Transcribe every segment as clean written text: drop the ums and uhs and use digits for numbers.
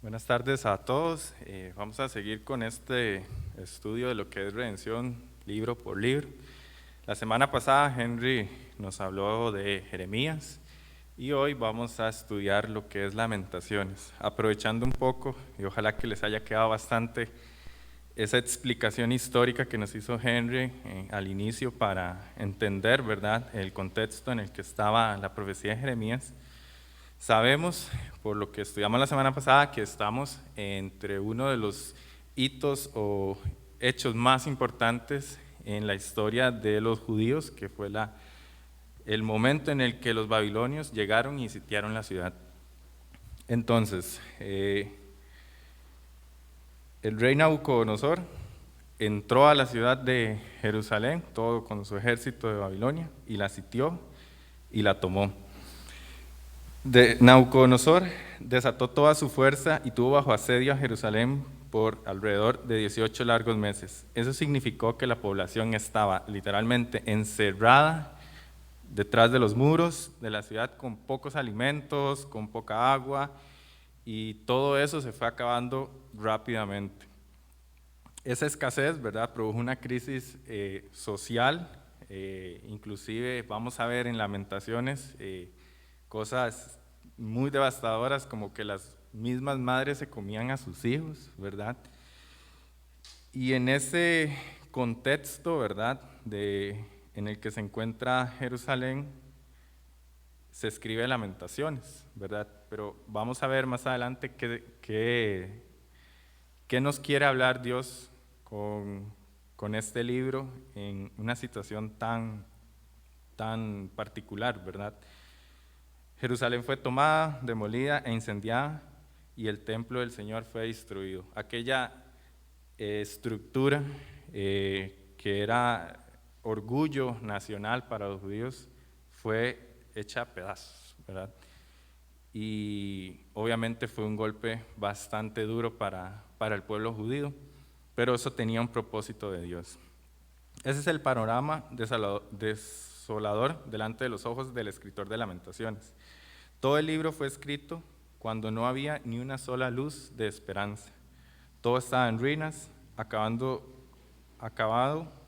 Buenas tardes a todos. Vamos a seguir con este estudio de lo que es redención libro por libro. La semana pasada Henry nos habló de Jeremías y hoy vamos a estudiar lo que es Lamentaciones, aprovechando un poco y ojalá que les haya quedado bastante esa explicación histórica que nos hizo Henry al inicio para entender, ¿verdad?, el contexto en el que estaba la profecía de Jeremías. Sabemos, por lo que estudiamos la semana pasada, que estamos entre uno de los hitos o hechos más importantes en la historia de los judíos, que fue el momento en el que los babilonios llegaron y sitiaron la ciudad. Entonces, el rey Nabucodonosor entró a la ciudad de Jerusalén, todo con su ejército de Babilonia, y la sitió y la tomó. Nabucodonosor desató toda su fuerza y tuvo bajo asedio a Jerusalén por alrededor de 18 largos meses. Eso significó que la población estaba literalmente encerrada detrás de los muros de la ciudad con pocos alimentos, con poca agua, y todo eso se fue acabando rápidamente. Esa escasez, ¿verdad?, produjo una crisis social, inclusive vamos a ver en Lamentaciones cosas muy devastadoras como que las mismas madres se comían a sus hijos, ¿verdad? Y en ese contexto, ¿verdad?, en el que se encuentra Jerusalén, se escribe Lamentaciones, ¿verdad? Pero vamos a ver más adelante qué nos quiere hablar Dios con este libro en una situación tan particular, ¿verdad? Jerusalén fue tomada, demolida e incendiada y el templo del Señor fue destruido. Aquella estructura que era orgullo nacional para los judíos fue hecha a pedazos, ¿verdad? Y obviamente fue un golpe bastante duro para el pueblo judío, pero eso tenía un propósito de Dios. Ese es el panorama desolador delante de los ojos del escritor de Lamentaciones. Todo el libro fue escrito cuando no había ni una sola luz de esperanza. Todo estaba en ruinas, acabado,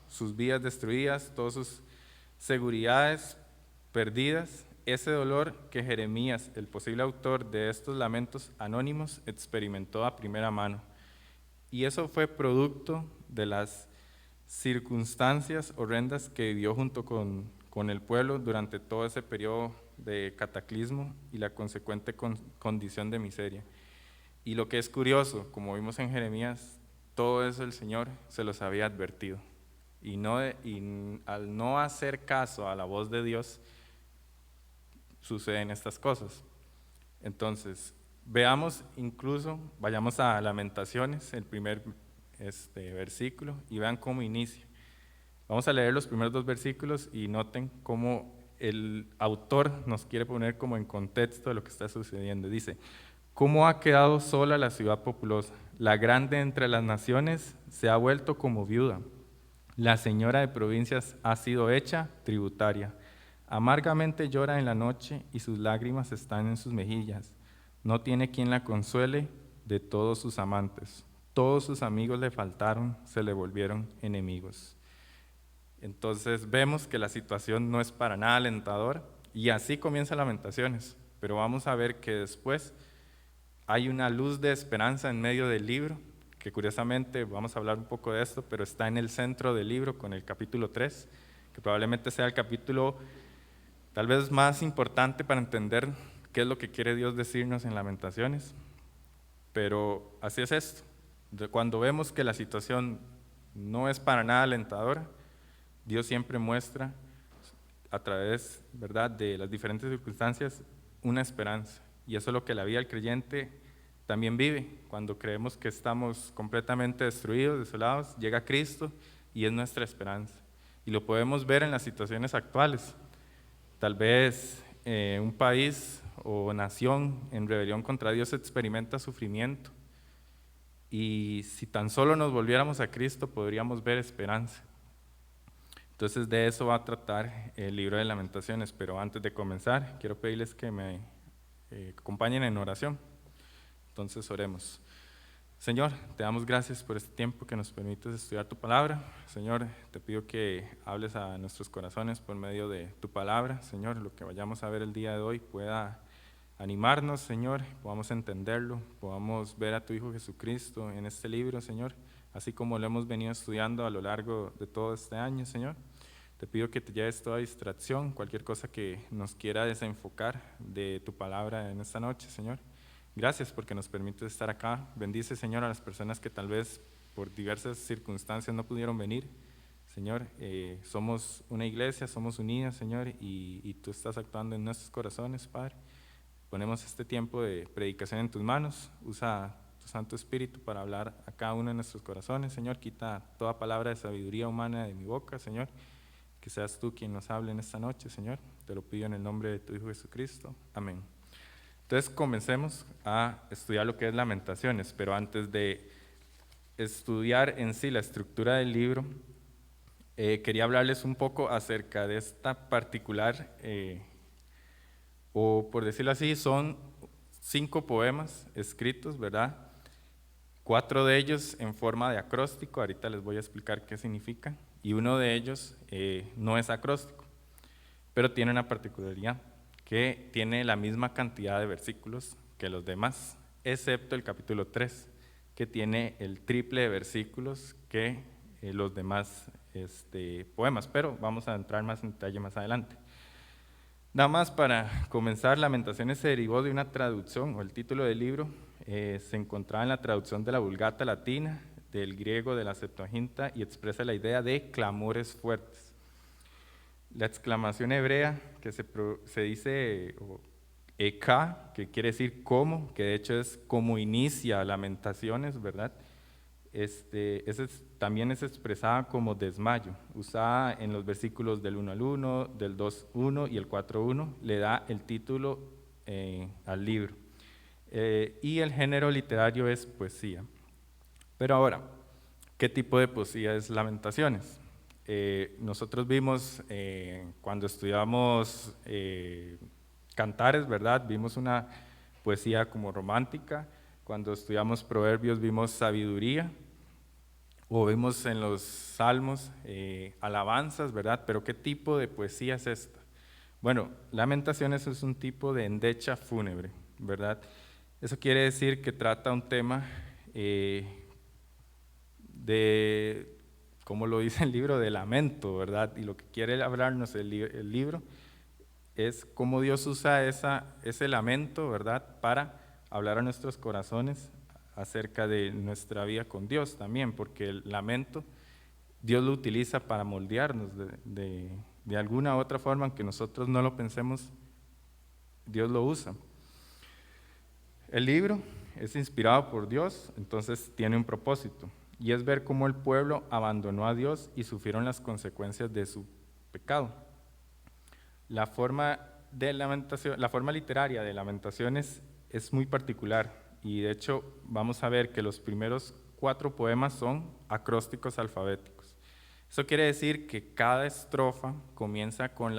sus vidas destruidas, todas sus seguridades perdidas. Ese dolor que Jeremías, el posible autor de estos lamentos anónimos, experimentó a primera mano. Y eso fue producto de las circunstancias horrendas que vivió junto con el pueblo durante todo ese periodo de cataclismo y la consecuente condición de miseria. Y lo que es curioso, como vimos en Jeremías, todo eso el Señor se los había advertido. Y al no hacer caso a la voz de Dios, suceden estas cosas. Entonces, vayamos a Lamentaciones, el primer versículo, y vean cómo inicia. Vamos a leer los primeros dos versículos y noten cómo el autor nos quiere poner como en contexto de lo que está sucediendo. Dice: ¿cómo ha quedado sola la ciudad populosa? La grande entre las naciones se ha vuelto como viuda. La señora de provincias ha sido hecha tributaria. Amargamente llora en la noche y sus lágrimas están en sus mejillas. No tiene quien la consuele de todos sus amantes. Todos sus amigos le faltaron, se le volvieron enemigos. Entonces vemos que la situación no es para nada alentadora y así comienza Lamentaciones, pero vamos a ver que después hay una luz de esperanza en medio del libro, que curiosamente vamos a hablar un poco de esto, pero está en el centro del libro con el capítulo 3, que probablemente sea el capítulo tal vez más importante para entender qué es lo que quiere Dios decirnos en Lamentaciones. Pero así es esto, cuando vemos que la situación no es para nada alentadora, Dios siempre muestra a través, ¿verdad?, de las diferentes circunstancias una esperanza. Y eso es lo que la vida del creyente también vive. Cuando creemos que estamos completamente destruidos, desolados, llega Cristo y es nuestra esperanza. Y lo podemos ver en las situaciones actuales. Tal vez un país o nación en rebelión contra Dios experimenta sufrimiento. Y si tan solo nos volviéramos a Cristo, podríamos ver esperanza. Entonces de eso va a tratar el libro de Lamentaciones, pero antes de comenzar, quiero pedirles que me acompañen en oración. Entonces oremos. Señor, te damos gracias por este tiempo que nos permites estudiar tu palabra. Señor, te pido que hables a nuestros corazones por medio de tu palabra. Señor, lo que vayamos a ver el día de hoy pueda animarnos, Señor, podamos entenderlo, podamos ver a tu Hijo Jesucristo en este libro, Señor, así como lo hemos venido estudiando a lo largo de todo este año, Señor. Te pido que te lleves toda distracción, cualquier cosa que nos quiera desenfocar de tu palabra en esta noche, Señor. Gracias porque nos permites estar acá. Bendice, Señor, a las personas que tal vez por diversas circunstancias no pudieron venir. Señor, somos una iglesia, somos unidas, Señor, y tú estás actuando en nuestros corazones, Padre. Ponemos este tiempo de predicación en tus manos. Usa tu Santo Espíritu para hablar a cada uno de nuestros corazones, Señor. Quita toda palabra de sabiduría humana de mi boca, Señor. Que seas tú quien nos hable en esta noche, Señor. Te lo pido en el nombre de tu Hijo Jesucristo. Amén. Entonces comencemos a estudiar lo que es Lamentaciones, pero antes de estudiar en sí la estructura del libro, quería hablarles un poco acerca de esta particular, o por decirlo así, son 5 poemas escritos, ¿verdad? 4 de ellos en forma de acróstico, ahorita les voy a explicar qué significa, y uno de ellos no es acróstico, pero tiene una particularidad, que tiene la misma cantidad de versículos que los demás, excepto el capítulo 3, que tiene el triple de versículos que los demás poemas, pero vamos a entrar más en detalle más adelante. Nada más para comenzar, Lamentaciones se derivó de una traducción, o el título del libro se encontraba en la traducción de la Vulgata latina, del griego de la Septuaginta, y expresa la idea de clamores fuertes. La exclamación hebrea que se dice Eka, que quiere decir cómo, que de hecho es como inicia Lamentaciones, ¿verdad? También es expresada como desmayo, usada en los versículos del 1 al 1, del 2, 1 y el 4, 1, le da el título al libro. Y el género literario es poesía. Pero ahora, ¿qué tipo de poesía es Lamentaciones? Nosotros vimos cuando estudiamos Cantares, ¿verdad? Vimos una poesía como romántica. Cuando estudiamos Proverbios vimos sabiduría, o vimos en los Salmos alabanzas, ¿verdad? Pero ¿qué tipo de poesía es esta? Bueno, Lamentaciones es un tipo de endecha fúnebre, ¿verdad? Eso quiere decir que trata un tema de, como lo dice el libro, de lamento, ¿verdad? Y lo que quiere hablarnos el libro es cómo Dios usa ese lamento, ¿verdad?, para hablar a nuestros corazones acerca de nuestra vida con Dios también, porque el lamento Dios lo utiliza para moldearnos de alguna u otra forma, aunque nosotros no lo pensemos, Dios lo usa. El libro es inspirado por Dios, entonces tiene un propósito, y es ver cómo el pueblo abandonó a Dios y sufrieron las consecuencias de su pecado. La forma literaria de Lamentaciones es muy particular, y de hecho vamos a ver que los primeros 4 poemas son acrósticos alfabéticos. Eso quiere decir que cada estrofa comienza con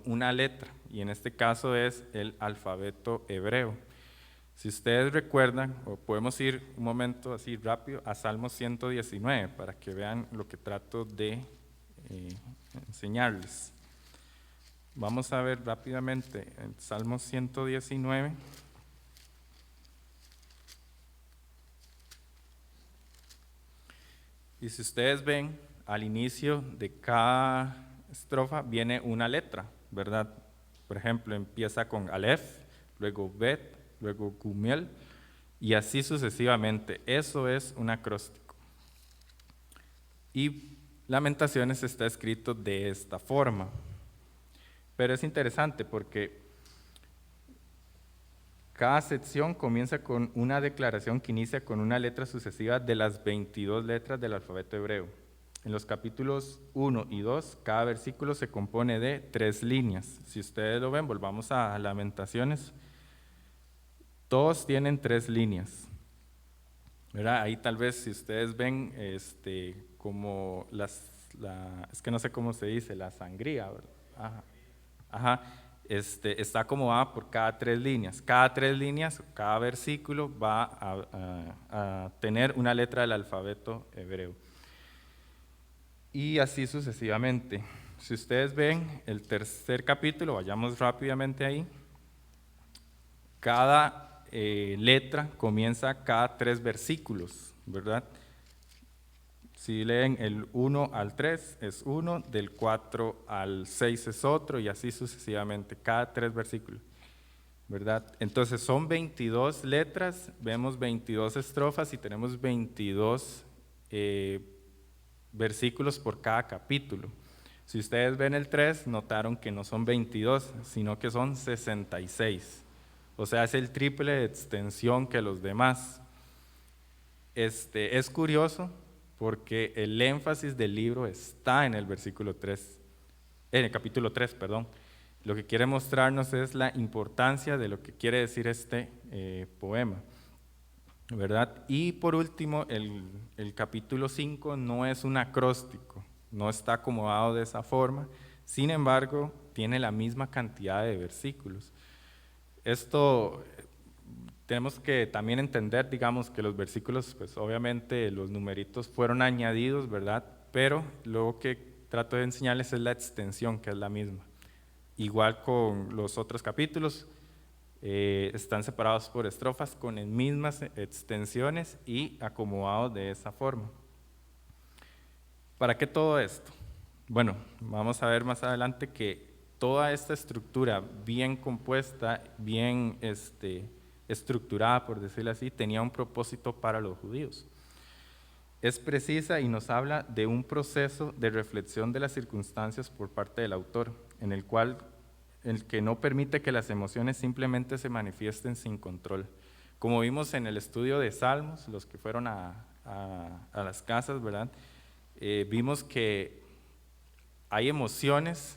una letra, y en este caso es el alfabeto hebreo. Si ustedes recuerdan, o podemos ir un momento así rápido a Salmo 119 para que vean lo que trato de enseñarles. Vamos a ver rápidamente el Salmo 119. Y si ustedes ven, al inicio de cada estrofa viene una letra, ¿verdad? Por ejemplo, empieza con Aleph, luego Bet, luego Gumiel, y así sucesivamente. Eso es un acróstico. Y Lamentaciones está escrito de esta forma. Pero es interesante porque cada sección comienza con una declaración que inicia con una letra sucesiva de las 22 letras del alfabeto hebreo. En los capítulos 1 y 2, cada versículo se compone de 3 líneas. Si ustedes lo ven, volvamos a Lamentaciones. Todos tienen 3 líneas, ¿verdad? Ahí tal vez si ustedes ven como es que no sé cómo se dice, la sangría, ¿verdad? Ajá. está acomodada por cada 3 líneas. Cada 3 líneas, cada versículo va a tener una letra del alfabeto hebreo. Y así sucesivamente. Si ustedes ven el tercer capítulo, vayamos rápidamente ahí, cada letra comienza cada 3 versículos, ¿verdad? Si leen el 1 al 3 es uno, del 4 al 6 es otro, y así sucesivamente, cada 3 versículos, ¿verdad? Entonces son 22 letras, vemos 22 estrofas y tenemos 22 versículos por cada capítulo. Si ustedes ven el 3, notaron que no son 22, sino que son 66. O sea, es el triple de extensión que los demás. Es curioso porque el énfasis del libro está en el versículo 3, en el capítulo 3, perdón. Lo que quiere mostrarnos es la importancia de lo que quiere decir este poema, ¿verdad? Y por último, el capítulo 5 no es un acróstico, no está acomodado de esa forma, sin embargo, tiene la misma cantidad de versículos. Esto tenemos que también entender, digamos, que los versículos, pues obviamente los numeritos fueron añadidos, ¿verdad? Pero lo que trato de enseñarles es la extensión, que es la misma. Igual con los otros capítulos, están separados por estrofas con las mismas extensiones y acomodados de esa forma. ¿Para qué todo esto? Bueno, vamos a ver más adelante que toda esta estructura bien compuesta, bien estructurada, por decirlo así, tenía un propósito para los judíos. Es precisa y nos habla de un proceso de reflexión de las circunstancias por parte del autor, en el que no permite que las emociones simplemente se manifiesten sin control. Como vimos en el estudio de Salmos, los que fueron a las casas, ¿verdad? Vimos que hay emociones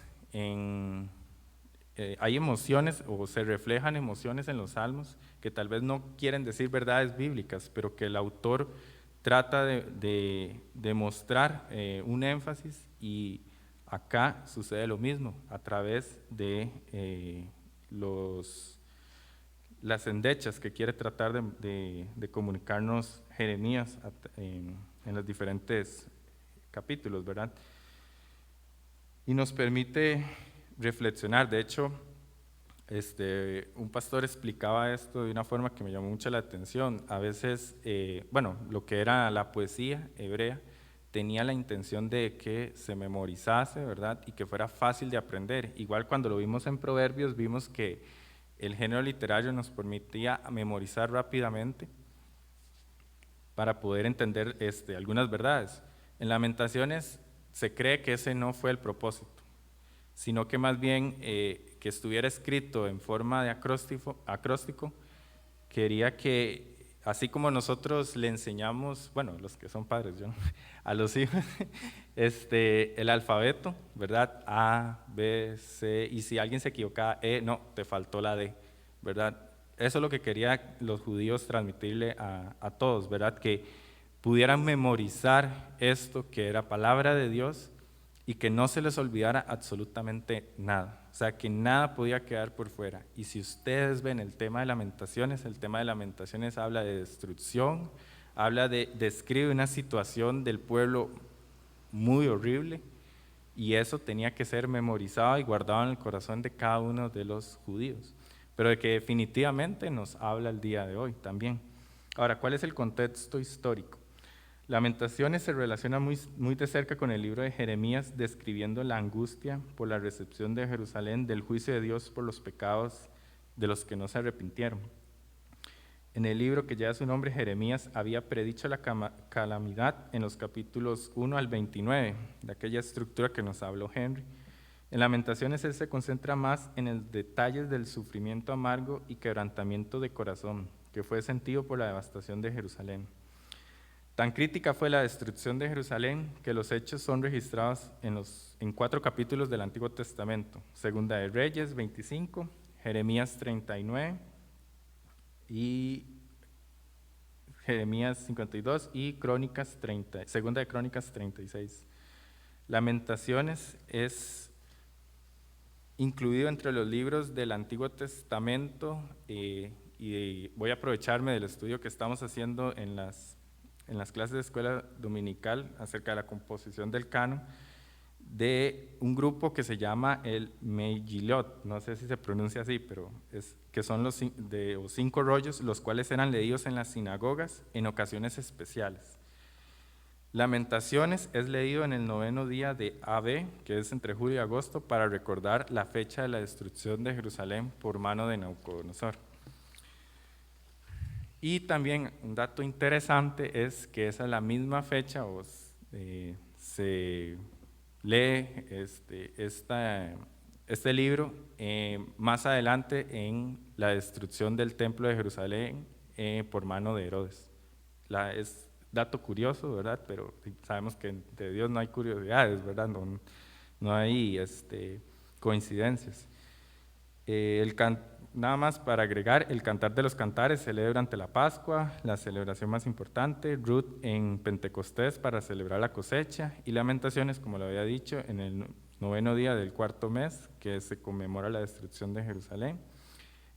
o se reflejan emociones en los salmos que tal vez no quieren decir verdades bíblicas, pero que el autor trata de mostrar un énfasis, y acá sucede lo mismo a través de las endechas que quiere tratar de comunicarnos Jeremías en los diferentes capítulos, ¿verdad? Y nos permite reflexionar. De hecho, un pastor explicaba esto de una forma que me llamó mucho la atención. A veces, lo que era la poesía hebrea tenía la intención de que se memorizase, ¿verdad? Y que fuera fácil de aprender. Igual cuando lo vimos en Proverbios, vimos que el género literario nos permitía memorizar rápidamente para poder entender algunas verdades. En Lamentaciones se cree que ese no fue el propósito, sino que más bien que estuviera escrito en forma de acróstico, quería que, así como nosotros le enseñamos, bueno, los que son padres, yo, a los hijos, el alfabeto, ¿verdad? A, B, C, y si alguien se equivocaba, no, te faltó la D, ¿verdad? Eso es lo que querían los judíos transmitirle a todos, ¿verdad? Que pudieran memorizar esto que era palabra de Dios y que no se les olvidara absolutamente nada. O sea, que nada podía quedar por fuera. Y si ustedes ven el tema de Lamentaciones habla de destrucción, describe una situación del pueblo muy horrible, y eso tenía que ser memorizado y guardado en el corazón de cada uno de los judíos, pero de que definitivamente nos habla el día de hoy también. Ahora, ¿cuál es el contexto histórico? Lamentaciones se relaciona muy de cerca con el libro de Jeremías, describiendo la angustia por la recepción de Jerusalén del juicio de Dios por los pecados de los que no se arrepintieron. En el libro que lleva su nombre, Jeremías había predicho la calamidad en los capítulos 1 al 29, de aquella estructura que nos habló Henry. En Lamentaciones él se concentra más en los detalles del sufrimiento amargo y quebrantamiento de corazón que fue sentido por la devastación de Jerusalén. Tan crítica fue la destrucción de Jerusalén que los hechos son registrados en 4 capítulos del Antiguo Testamento: Segunda de Reyes 25, Jeremías 39 y Jeremías 52 y Segunda de Crónicas 36. Lamentaciones es incluido entre los libros del Antiguo Testamento, y voy a aprovecharme del estudio que estamos haciendo en las clases de escuela dominical acerca de la composición del canon, de un grupo que se llama el Megillot, no sé si se pronuncia así, pero que son los 5 rollos, los cuales eran leídos en las sinagogas en ocasiones especiales. Lamentaciones es leído en el 9º día de Ab, que es entre julio y agosto, para recordar la fecha de la destrucción de Jerusalén por mano de Nabucodonosor. Y también un dato interesante es que esa es la misma fecha, se lee este libro más adelante en la destrucción del templo de Jerusalén por mano de Herodes. Es dato curioso, ¿verdad? Pero sabemos que de Dios no hay curiosidades, ¿verdad? No hay coincidencias. Nada más para agregar, el Cantar de los Cantares se lee durante la Pascua, la celebración más importante, Ruth en Pentecostés para celebrar la cosecha, y Lamentaciones, como lo había dicho, en el 9º día del 4º mes, que se conmemora la destrucción de Jerusalén,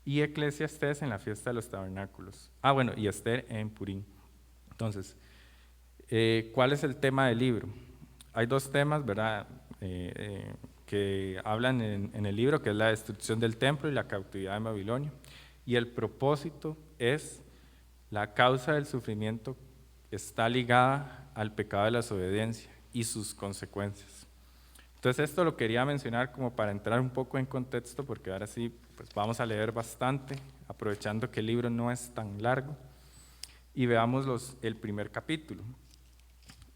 y Eclesiastés en la fiesta de los tabernáculos. Bueno, y Esther en Purim. Entonces, ¿cuál es el tema del libro? Hay 2 temas, ¿verdad?, que hablan en el libro, que es la destrucción del templo y la cautividad de Babilonia. Y el propósito es la causa del sufrimiento está ligada al pecado de la desobediencia y sus consecuencias. Entonces esto lo quería mencionar como para entrar un poco en contexto, porque ahora sí pues vamos a leer bastante, aprovechando que el libro no es tan largo, y veamos el primer capítulo.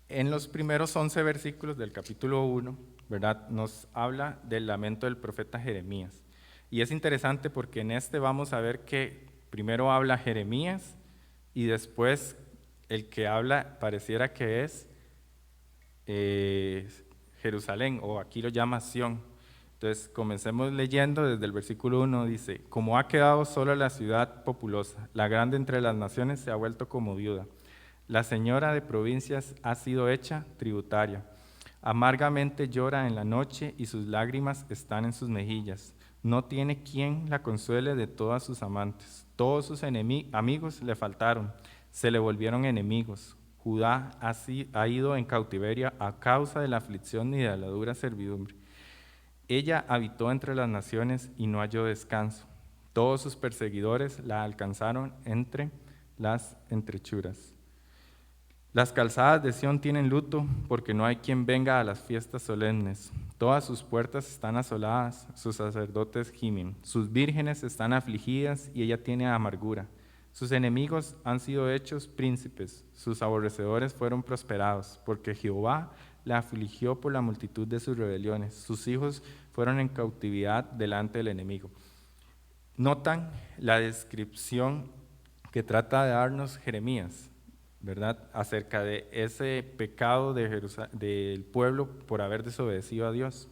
En los primeros 11 versículos del capítulo 1, ¿verdad?, nos habla del lamento del profeta Jeremías. Y es interesante porque en vamos a ver que primero habla Jeremías y después el que habla pareciera que es Jerusalén, o aquí lo llama Sión. Entonces comencemos leyendo desde el versículo 1, dice: como ha quedado sola la ciudad populosa, la grande entre las naciones se ha vuelto como viuda. La señora de provincias ha sido hecha tributaria. Amargamente llora en la noche y sus lágrimas están en sus mejillas. No tiene quien la consuele de todas sus amantes. Todos sus amigos le faltaron, se le volvieron enemigos. Judá ha ido en cautiverio a causa de la aflicción y de la dura servidumbre. Ella habitó entre las naciones y no halló descanso. Todos sus perseguidores la alcanzaron entre las entrechuras. Las calzadas de Sión tienen luto, porque no hay quien venga a las fiestas solemnes. Todas sus puertas están asoladas, sus sacerdotes gimen. Sus vírgenes están afligidas y ella tiene amargura. Sus enemigos han sido hechos príncipes, sus aborrecedores fueron prosperados, porque Jehová la afligió por la multitud de sus rebeliones. Sus hijos fueron en cautividad delante del enemigo. Notan la descripción que trata de darnos Jeremías, ¿verdad?, acerca de ese pecado del pueblo por haber desobedecido a Dios.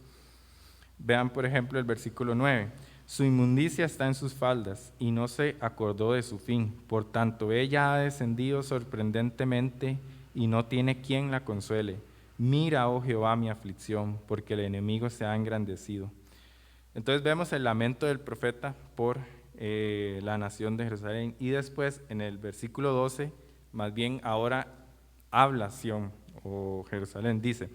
Vean, por ejemplo, el versículo 9. Su inmundicia está en sus faldas y no se acordó de su fin. Por tanto, ella ha descendido sorprendentemente y no tiene quien la consuele. Mira, oh Jehová, mi aflicción, porque el enemigo se ha engrandecido. Entonces vemos el lamento del profeta por la nación de Jerusalén, y después en el versículo 12, más bien ahora habla Sión o Jerusalén, dice: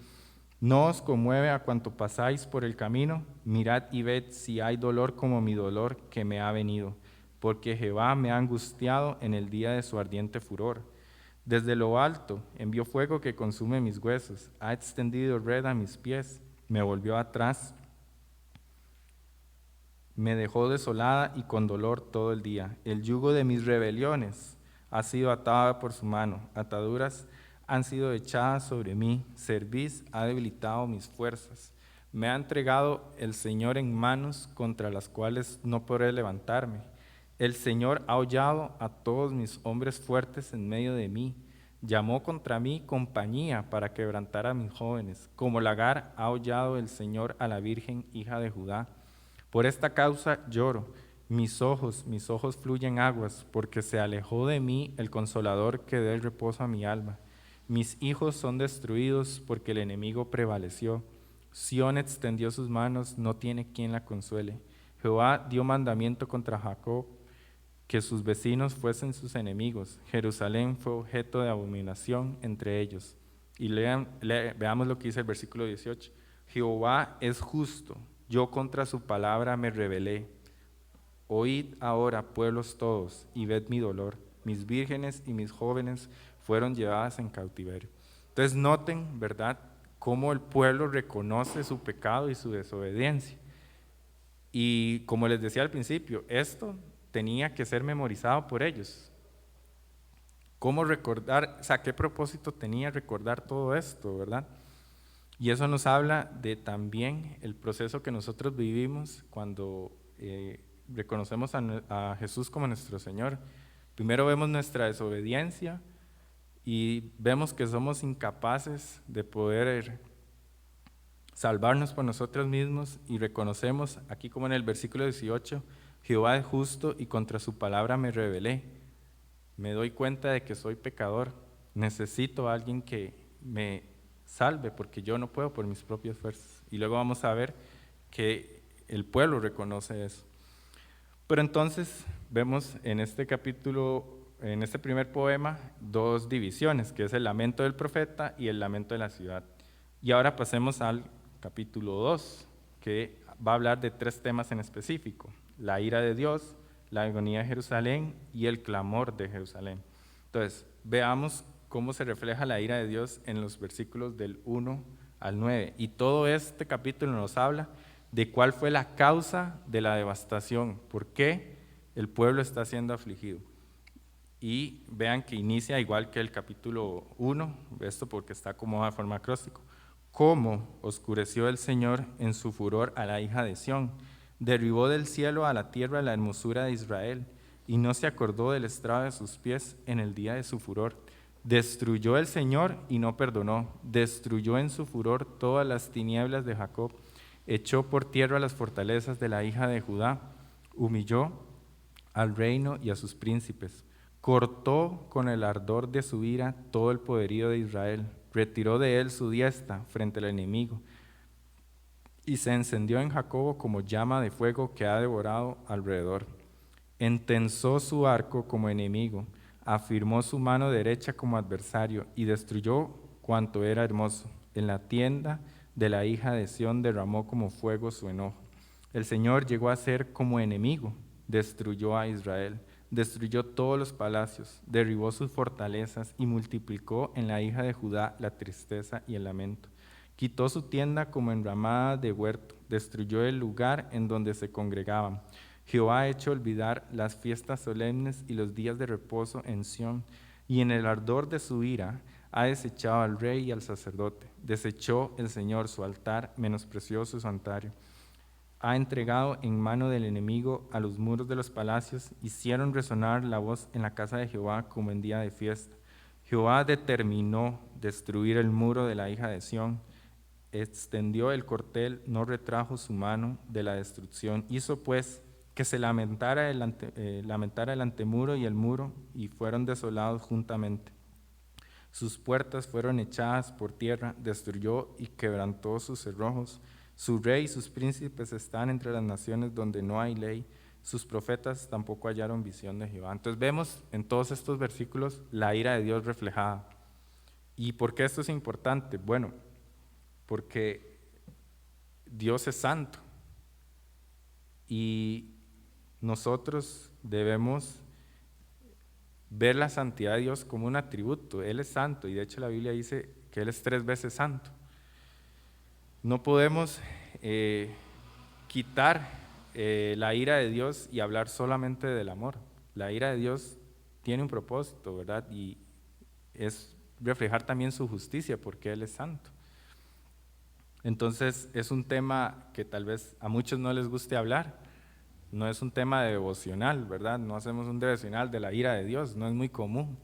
no os conmueve a cuanto pasáis por el camino, mirad y ved si hay dolor como mi dolor que me ha venido, porque Jehová me ha angustiado en el día de su ardiente furor. Desde lo alto envió fuego que consume mis huesos, ha extendido red a mis pies, me volvió atrás, me dejó desolada y con dolor todo el día. El yugo de mis rebeliones ha sido atada por su mano, ataduras han sido echadas sobre mí, cerviz ha debilitado mis fuerzas. Me ha entregado el Señor en manos contra las cuales no podré levantarme. El Señor ha hollado a todos mis hombres fuertes en medio de mí. Llamó contra mí compañía para quebrantar a mis jóvenes. Como lagar ha hollado el Señor a la Virgen, hija de Judá. Por esta causa lloro, mis ojos fluyen aguas, porque se alejó de mí el consolador que dé el reposo a mi alma. Mis hijos son destruidos porque el enemigo prevaleció. Sión extendió sus manos, no tiene quien la consuele. Jehová dio mandamiento contra Jacob, que sus vecinos fuesen sus enemigos. Jerusalén fue objeto de abominación entre ellos. Y veamos lo que dice el versículo 18. Jehová es justo, yo contra su palabra me rebelé. Oíd ahora, pueblos todos, y ved mi dolor. Mis vírgenes y mis jóvenes fueron llevadas en cautiverio. Entonces noten, ¿verdad?, cómo el pueblo reconoce su pecado y su desobediencia. Y como les decía al principio, esto tenía que ser memorizado por ellos. ¿Cómo recordar? O sea, ¿qué propósito tenía recordar todo esto, verdad? Y eso nos habla de también el proceso que nosotros vivimos cuando reconocemos a Jesús como nuestro Señor. Primero vemos nuestra desobediencia y vemos que somos incapaces de poder salvarnos por nosotros mismos, y reconocemos, aquí como en el versículo 18, Jehová es justo y contra su palabra me rebelé. Me doy cuenta de que soy pecador, necesito a alguien que me salve porque yo no puedo por mis propias fuerzas. Y luego vamos a ver que el pueblo reconoce eso. Pero entonces vemos en este capítulo, en este primer poema, dos divisiones, que es el lamento del profeta y el lamento de la ciudad. Y ahora pasemos al capítulo 2, que va a hablar de tres temas en específico: la ira de Dios, la agonía de Jerusalén y el clamor de Jerusalén. Entonces, veamos cómo se refleja la ira de Dios en los versículos del 1 al 9. Y todo este capítulo nos habla de cuál fue la causa de la devastación, por qué el pueblo está siendo afligido. Y vean que inicia igual que el capítulo 1, esto porque está acomodado de forma acróstico. Cómo oscureció el Señor en su furor a la hija de Sión, derribó del cielo a la tierra la hermosura de Israel, y no se acordó del estrado de sus pies en el día de su furor. Destruyó el Señor y no perdonó, destruyó en su furor todas las tinieblas de Jacob, echó por tierra las fortalezas de la hija de Judá, humilló al reino y a sus príncipes, cortó con el ardor de su ira todo el poderío de Israel, retiró de él su diestra frente al enemigo, y se encendió en Jacobo como llama de fuego que ha devorado alrededor. Entensó su arco como enemigo, afirmó su mano derecha como adversario, y destruyó cuanto era hermoso. En la tienda de la hija de Sión derramó como fuego su enojo. El Señor llegó a ser como enemigo, destruyó a Israel, destruyó todos los palacios, derribó sus fortalezas y multiplicó en la hija de Judá la tristeza y el lamento. Quitó su tienda como enramada de huerto, destruyó el lugar en donde se congregaban. Jehová ha hecho olvidar las fiestas solemnes y los días de reposo en Sión, y en el ardor de su ira ha desechado al rey y al sacerdote. Desechó el Señor su altar, menospreció su santuario. Ha entregado en mano del enemigo a los muros de los palacios, hicieron resonar la voz en la casa de Jehová como en día de fiesta. Jehová determinó destruir el muro de la hija de Sión, extendió el cortel, no retrajo su mano de la destrucción, hizo pues que se lamentara el antemuro y el muro, y fueron desolados juntamente. Sus puertas fueron echadas por tierra, destruyó y quebrantó sus cerrojos. Su rey y sus príncipes están entre las naciones donde no hay ley. Sus profetas tampoco hallaron visión de Jehová. Entonces vemos en todos estos versículos la ira de Dios reflejada. ¿Y por qué esto es importante? Bueno, porque Dios es santo y nosotros debemos ver la santidad de Dios como un atributo. Él es santo, y de hecho la Biblia dice que Él es 3 veces santo. No podemos quitar la ira de Dios y hablar solamente del amor. La ira de Dios tiene un propósito, ¿verdad? Y es reflejar también su justicia, porque Él es santo. Entonces es un tema que tal vez a muchos no les guste hablar. No es un tema devocional, ¿verdad? No hacemos un devocional de la ira de Dios, no es muy común.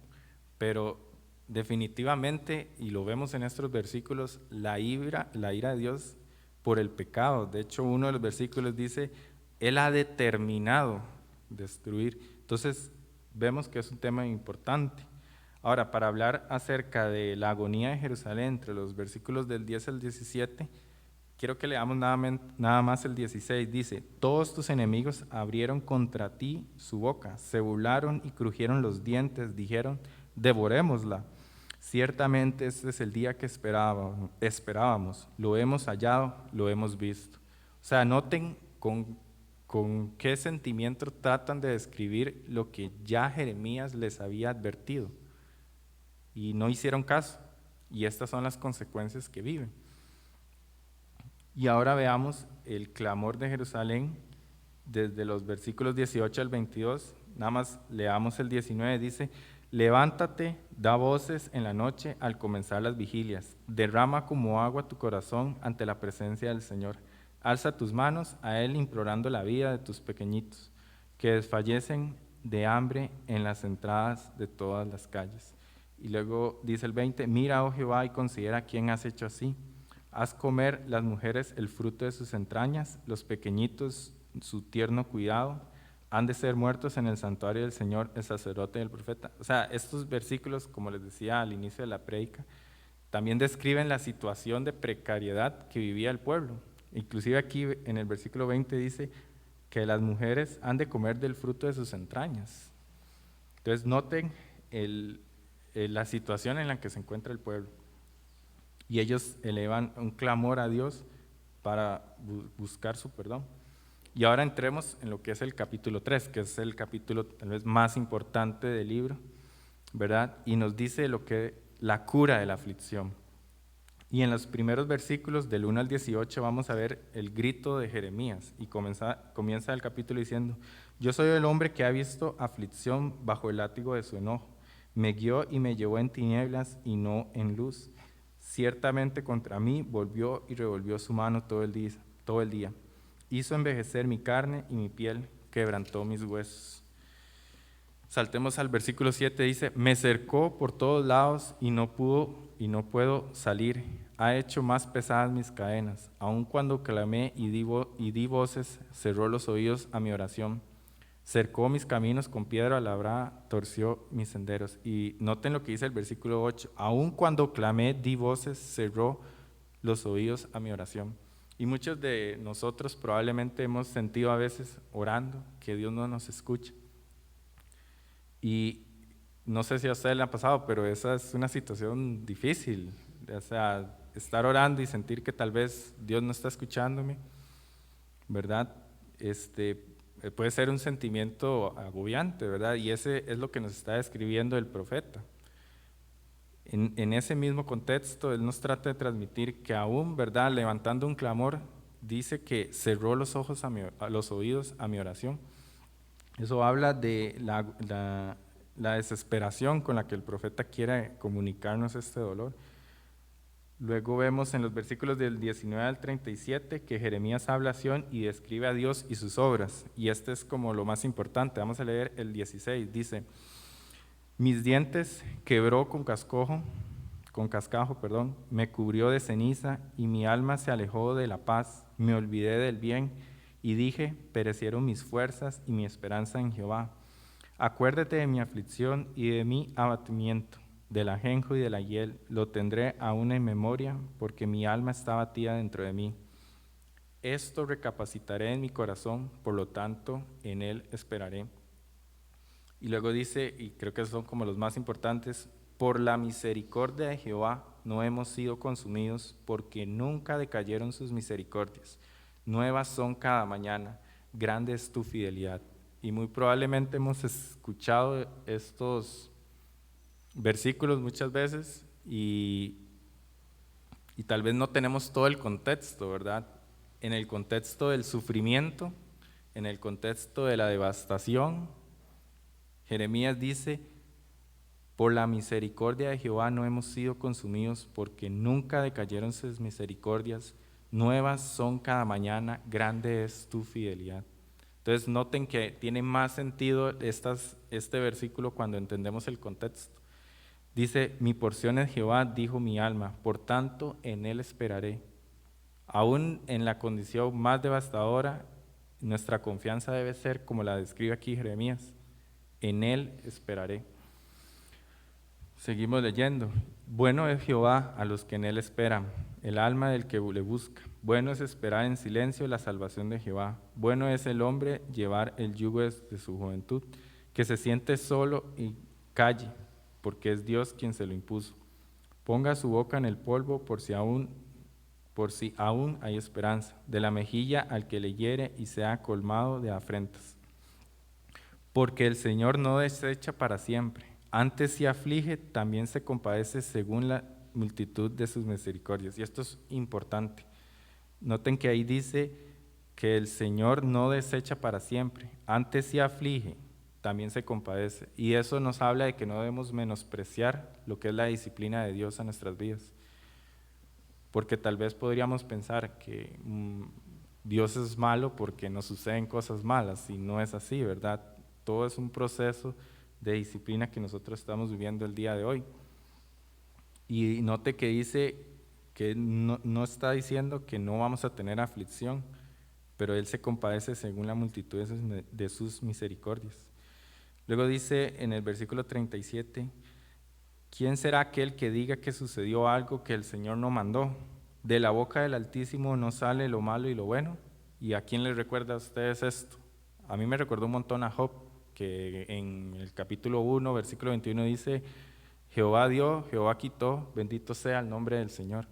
Pero definitivamente, y lo vemos en estos versículos, la ira de Dios por el pecado. De hecho, uno de los versículos dice, Él ha determinado destruir. Entonces, vemos que es un tema importante. Ahora, para hablar acerca de la agonía de Jerusalén, entre los versículos del 10 al 17, quiero que leamos nada más el 16. Dice, todos tus enemigos abrieron contra ti su boca, se burlaron y crujieron los dientes, dijeron, devorémosla. Ciertamente este es el día que esperábamos, lo hemos hallado, lo hemos visto. O sea, noten con qué sentimiento tratan de describir lo que ya Jeremías les había advertido. Y no hicieron caso. Y estas son las consecuencias que viven. Y ahora veamos el clamor de Jerusalén desde los versículos 18 al 22. Nada más leamos el 19, dice, levántate, da voces en la noche al comenzar las vigilias, derrama como agua tu corazón ante la presencia del Señor. Alza tus manos a Él implorando la vida de tus pequeñitos, que desfallecen de hambre en las entradas de todas las calles. Y luego dice el 20, mira, oh Jehová, y considera quién has hecho así. Haz comer las mujeres el fruto de sus entrañas, los pequeñitos su tierno cuidado, han de ser muertos en el santuario del Señor, el sacerdote y el profeta. O sea, estos versículos, como les decía al inicio de la prédica, también describen la situación de precariedad que vivía el pueblo. Inclusive aquí en el versículo 20 dice que las mujeres han de comer del fruto de sus entrañas. Entonces noten la situación en la que se encuentra el pueblo. Y ellos elevan un clamor a Dios para buscar su perdón. Y ahora entremos en lo que es el capítulo 3, que es el capítulo tal vez más importante del libro, ¿verdad? Y nos dice la cura de la aflicción. Y en los primeros versículos del 1 al 18 vamos a ver el grito de Jeremías. Y comienza el capítulo diciendo, yo soy el hombre que ha visto aflicción bajo el látigo de su enojo. Me guió y me llevó en tinieblas y no en luz. Ciertamente contra mí volvió y revolvió su mano todo el día. Hizo envejecer mi carne y mi piel quebrantó mis huesos. Saltemos al versículo 7, dice, me cercó por todos lados y no puedo salir. Ha hecho más pesadas mis cadenas. Aun cuando clamé y di voces, cerró los oídos a mi oración. Cercó mis caminos con piedra labrada, torció mis senderos. Y noten lo que dice el versículo 8. Aun cuando clamé, di voces, cerró los oídos a mi oración. Y muchos de nosotros probablemente hemos sentido a veces orando que Dios no nos escucha. Y no sé si a ustedes le ha pasado, pero esa es una situación difícil. O sea, estar orando y sentir que tal vez Dios no está escuchándome, ¿verdad? Puede ser un sentimiento agobiante, ¿verdad? Y ese es lo que nos está describiendo el profeta. En ese mismo contexto, él nos trata de transmitir que aún, ¿verdad? Levantando un clamor, dice que cerró los oídos a mi oración. Eso habla de la desesperación con la que el profeta quiere comunicarnos este dolor. Luego vemos en los versículos del 19 al 37 que Jeremías habla acción y describe a Dios y sus obras. Y este es como lo más importante. Vamos a leer el 16. Dice, mis dientes quebró con cascajo, me cubrió de ceniza y mi alma se alejó de la paz. Me olvidé del bien y dije, perecieron mis fuerzas y mi esperanza en Jehová. Acuérdate de mi aflicción y de mi abatimiento, del ajenjo y de la hiel, lo tendré aún en memoria, porque mi alma está abatida dentro de mí. Esto recapacitaré en mi corazón, por lo tanto, en él esperaré. Y luego dice, y creo que son como los más importantes, por la misericordia de Jehová no hemos sido consumidos, porque nunca decayeron sus misericordias. Nuevas son cada mañana, grande es tu fidelidad. Y muy probablemente hemos escuchado estos versículos muchas veces y tal vez no tenemos todo el contexto, ¿verdad? En el contexto del sufrimiento, en el contexto de la devastación, Jeremías dice, por la misericordia de Jehová no hemos sido consumidos, porque nunca decayeron sus misericordias, nuevas son cada mañana, grande es tu fidelidad. Entonces noten que tiene más sentido este versículo cuando entendemos el contexto. Dice, mi porción es Jehová, dijo mi alma, por tanto en él esperaré. Aún en la condición más devastadora, nuestra confianza debe ser como la describe aquí Jeremías, en él esperaré. Seguimos leyendo. Bueno es Jehová a los que en él esperan, el alma del que le busca. Bueno es esperar en silencio la salvación de Jehová. Bueno es el hombre llevar el yugo desde su juventud, que se siente solo y calle, porque es Dios quien se lo impuso. Ponga su boca en el polvo por si aún hay esperanza, de la mejilla al que le hiere y sea colmado de afrentas. Porque el Señor no desecha para siempre, antes si aflige, también se compadece según la multitud de sus misericordias. Y esto es importante. Noten que ahí dice que el Señor no desecha para siempre, antes si aflige, también se compadece. Y eso nos habla de que no debemos menospreciar lo que es la disciplina de Dios en nuestras vidas. Porque tal vez podríamos pensar que Dios es malo porque nos suceden cosas malas, y no es así, ¿verdad? Todo es un proceso de disciplina que nosotros estamos viviendo el día de hoy. Y note que dice que no está diciendo que no vamos a tener aflicción, pero Él se compadece según la multitud de sus misericordias. Luego dice en el versículo 37, ¿quién será aquel que diga que sucedió algo que el Señor no mandó? De la boca del Altísimo no sale lo malo y lo bueno. ¿Y a quién les recuerda a ustedes esto? A mí me recordó un montón a Job, que en el capítulo 1, versículo 21 dice, Jehová dio, Jehová quitó, bendito sea el nombre del Señor.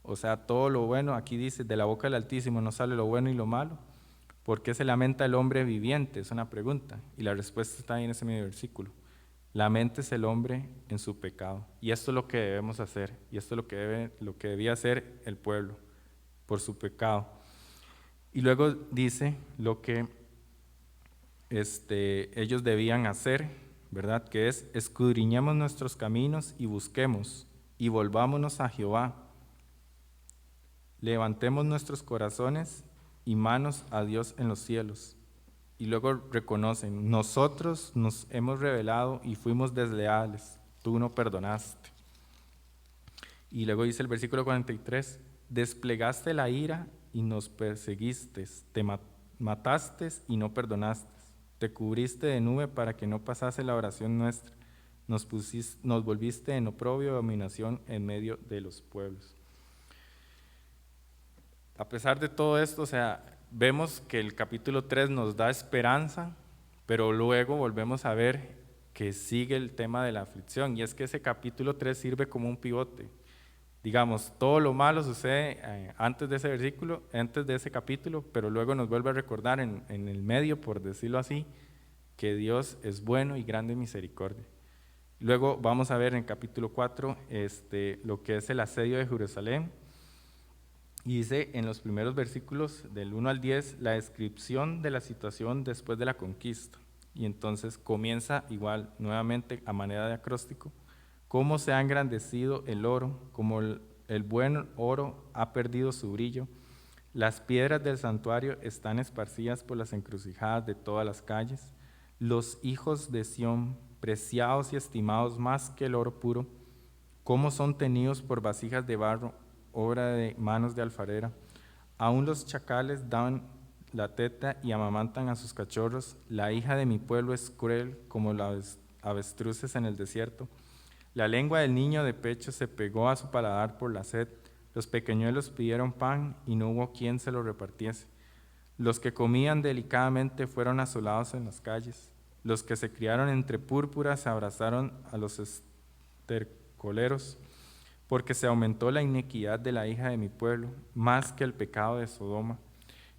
O sea, todo lo bueno, aquí dice, de la boca del Altísimo no sale lo bueno y lo malo. ¿Por qué se lamenta el hombre viviente? Es una pregunta. Y la respuesta está ahí en ese mismo versículo. Laméntese el hombre en su pecado. Y esto es lo que debemos hacer. Y esto es lo que debía hacer el pueblo por su pecado. Y luego dice lo que ellos debían hacer, ¿verdad? Que es, escudriñemos nuestros caminos y busquemos, y volvámonos a Jehová. Levantemos nuestros corazones y manos a Dios en los cielos. Y luego reconocen, nosotros nos hemos rebelado y fuimos desleales, tú no perdonaste. Y luego dice el versículo 43, desplegaste la ira y nos perseguiste, te mataste y no perdonaste, te cubriste de nube para que no pasase la oración nuestra, nos volviste en oprobio y dominación en medio de los pueblos. A pesar de todo esto, o sea, vemos que el capítulo 3 nos da esperanza, pero luego volvemos a ver que sigue el tema de la aflicción, y es que ese capítulo 3 sirve como un pivote. Digamos, todo lo malo sucede antes de ese versículo, antes de ese capítulo, pero luego nos vuelve a recordar en el medio, por decirlo así, que Dios es bueno y grande en misericordia. Luego vamos a ver en el capítulo 4 lo que es el asedio de Jerusalén. Y dice en los primeros versículos del 1 al 10 la descripción de la situación después de la conquista. Y entonces comienza igual, nuevamente a manera de acróstico, cómo se ha engrandecido el oro, como el buen oro ha perdido su brillo. Las piedras del santuario están esparcidas por las encrucijadas de todas las calles. Los hijos de Sión, preciados y estimados más que el oro puro, cómo son tenidos por vasijas de barro, obra de manos de alfarera. Aún los chacales dan la teta y amamantan a sus cachorros. La hija de mi pueblo es cruel como las avestruces en el desierto. La lengua del niño de pecho se pegó a su paladar por la sed. Los pequeñuelos pidieron pan y no hubo quien se lo repartiese. Los que comían delicadamente fueron asolados en las calles. Los que se criaron entre púrpuras se abrazaron a los estercoleros, porque se aumentó la iniquidad de la hija de mi pueblo, más que el pecado de Sodoma,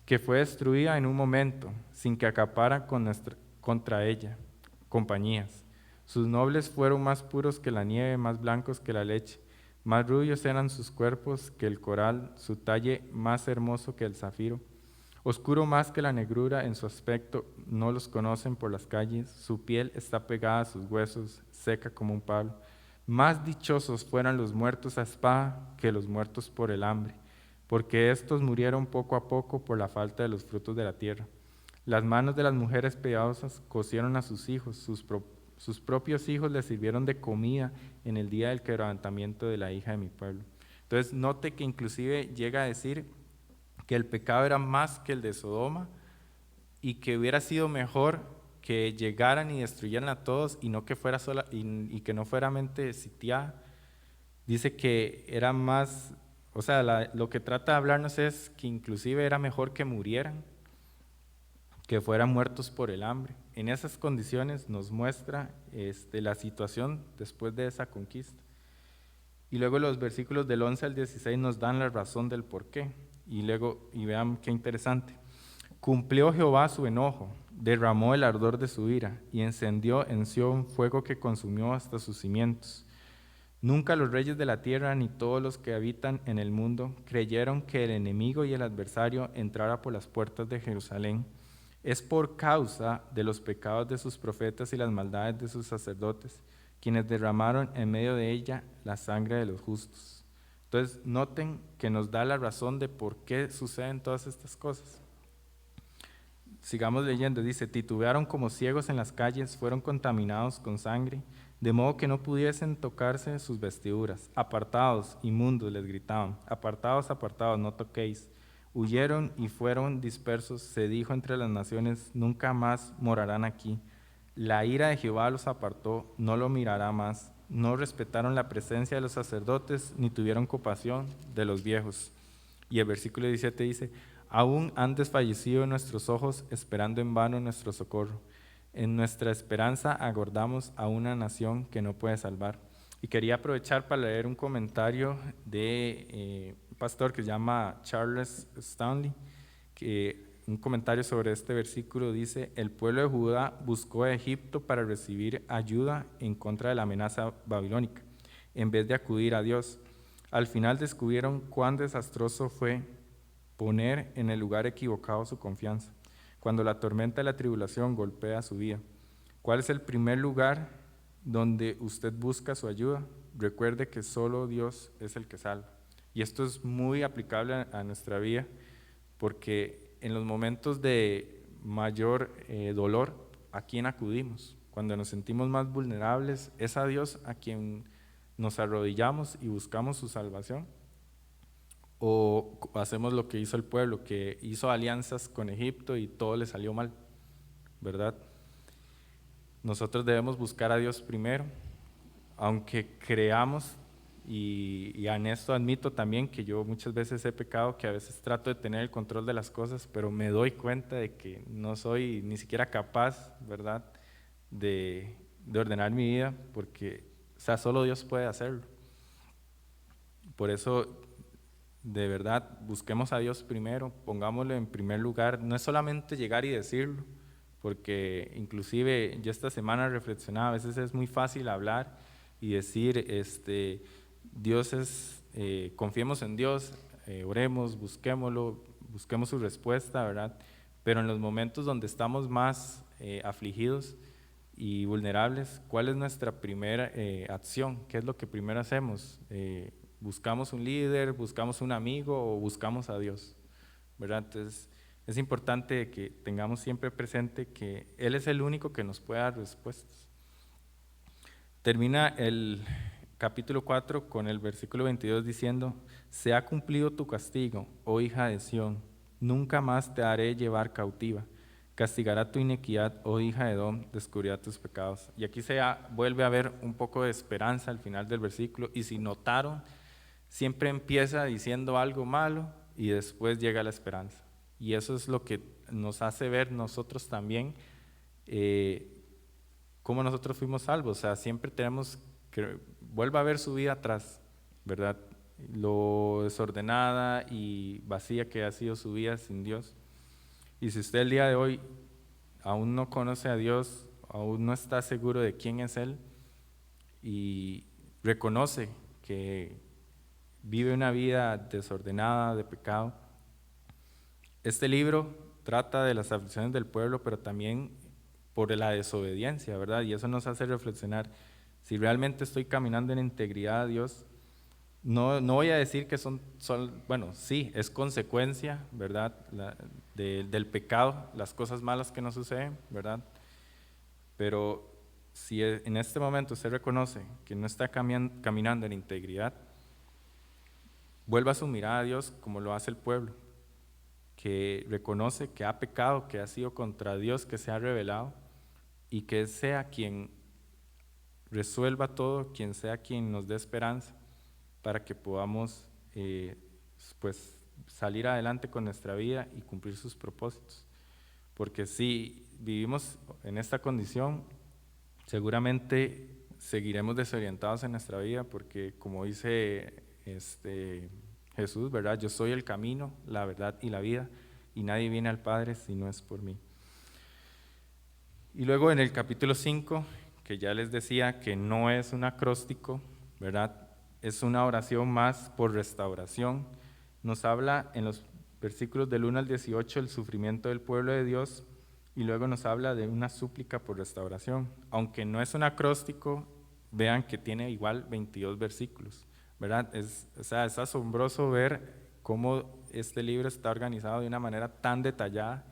que fue destruida en un momento, sin que acapara contra ella compañías. Sus nobles fueron más puros que la nieve, más blancos que la leche, más rubios eran sus cuerpos que el coral, su talle más hermoso que el zafiro. Oscuro más que la negrura en su aspecto, no los conocen por las calles, su piel está pegada a sus huesos, seca como un palo. Más dichosos fueran los muertos a espada que los muertos por el hambre, porque estos murieron poco a poco por la falta de los frutos de la tierra. Las manos de las mujeres piadosas cocieron a sus hijos, sus propios hijos les sirvieron de comida en el día del quebrantamiento de la hija de mi pueblo. Entonces note que inclusive llega a decir que el pecado era más que el de Sodoma y que hubiera sido mejor que llegaran y destruyeran a todos y no que fuera sola y que no fuera mente sitiada. Dice que era más, o sea, lo que trata de hablarnos es que inclusive era mejor que murieran, que fueran muertos por el hambre. En esas condiciones nos muestra la situación después de esa conquista. Y luego los versículos del 11 al 16 nos dan la razón del por qué. Y vean qué interesante. Cumplió Jehová su enojo, derramó el ardor de su ira y encendió en Sión fuego que consumió hasta sus cimientos. Nunca los reyes de la tierra ni todos los que habitan en el mundo creyeron que el enemigo y el adversario entrara por las puertas de Jerusalén. Es por causa de los pecados de sus profetas y las maldades de sus sacerdotes, quienes derramaron en medio de ella la sangre de los justos. Entonces, noten que nos da la razón de por qué suceden todas estas cosas. Sigamos leyendo, dice, titubearon como ciegos en las calles, fueron contaminados con sangre, de modo que no pudiesen tocarse sus vestiduras. Apartados, inmundos, les gritaban, apartados, apartados, no toquéis. Huyeron y fueron dispersos, se dijo entre las naciones, nunca más morarán aquí. La ira de Jehová los apartó, no lo mirará más. No respetaron la presencia de los sacerdotes, ni tuvieron compasión de los viejos. Y el versículo 17 dice, aún han desfallecido nuestros ojos, esperando en vano nuestro socorro. En nuestra esperanza aguardamos a una nación que no puede salvar. Y quería aprovechar para leer un comentario de un pastor que se llama Charles Stanley, que un comentario sobre este versículo dice, el pueblo de Judá buscó a Egipto para recibir ayuda en contra de la amenaza babilónica, en vez de acudir a Dios. Al final descubrieron cuán desastroso fue poner en el lugar equivocado su confianza, cuando la tormenta de la tribulación golpea su vida. ¿Cuál es el primer lugar donde usted busca su ayuda? Recuerde que solo Dios es el que salva. Y esto es muy aplicable a nuestra vida, porque en los momentos de mayor dolor, ¿a quién acudimos? Cuando nos sentimos más vulnerables, ¿es a Dios a quien nos arrodillamos y buscamos su salvación? ¿O hacemos lo que hizo el pueblo, que hizo alianzas con Egipto y todo le salió mal? ¿Verdad? Nosotros debemos buscar a Dios primero, aunque creamos, y en esto admito también que yo muchas veces he pecado, que a veces trato de tener el control de las cosas, pero me doy cuenta de que no soy ni siquiera capaz, ¿verdad?, de ordenar mi vida, porque, o sea, solo Dios puede hacerlo. Por eso, de verdad, busquemos a Dios primero, pongámoslo en primer lugar. No es solamente llegar y decirlo, porque inclusive yo esta semana reflexionaba, a veces es muy fácil hablar y decir, Dios es, confiemos en Dios, oremos, busquémoslo, busquemos su respuesta, ¿verdad? Pero en los momentos donde estamos más afligidos y vulnerables, ¿cuál es nuestra primera acción? ¿Qué es lo que primero hacemos? ¿Buscamos un líder, buscamos un amigo o buscamos a Dios? ¿Verdad? Entonces, es importante que tengamos siempre presente que Él es el único que nos puede dar respuestas. Termina el capítulo 4 con el versículo 22 diciendo, se ha cumplido tu castigo, oh hija de Sión, nunca más te haré llevar cautiva. Castigará tu iniquidad, oh hija de Edom, descubrirá tus pecados. Y aquí vuelve a haber un poco de esperanza al final del versículo. Y si notaron, siempre empieza diciendo algo malo y después llega la esperanza. Y eso es lo que nos hace ver nosotros también cómo nosotros fuimos salvos. O sea, siempre tenemos que vuelva a ver su vida atrás, ¿verdad? Lo desordenada y vacía que ha sido su vida sin Dios. Y si usted el día de hoy aún no conoce a Dios, aún no está seguro de quién es Él y reconoce que vive una vida desordenada, de pecado, este libro trata de las aflicciones del pueblo, pero también por la desobediencia, ¿verdad? Y eso nos hace reflexionar, si realmente estoy caminando en integridad a Dios, no voy a decir que bueno, sí, es consecuencia, ¿verdad?, del pecado, las cosas malas que nos suceden, ¿verdad? Pero si en este momento usted reconoce que no está caminando en integridad, vuelva su mirada a Dios como lo hace el pueblo, que reconoce que ha pecado, que ha sido contra Dios, que se ha rebelado, y que sea quien resuelva todo, quien sea quien nos dé esperanza, para que podamos pues salir adelante con nuestra vida y cumplir sus propósitos. Porque si vivimos en esta condición, seguramente seguiremos desorientados en nuestra vida, porque como dice Jesús, ¿verdad? Yo soy el camino, la verdad y la vida, y nadie viene al Padre si no es por mí. Y luego en el capítulo 5, que ya les decía que no es un acróstico, ¿verdad? Es una oración más por restauración. Nos habla en los versículos del 1 al 18 el sufrimiento del pueblo de Dios, y luego nos habla de una súplica por restauración. Aunque no es un acróstico, vean que tiene igual 22 versículos, ¿verdad? Es asombroso ver cómo este libro está organizado de una manera tan detallada,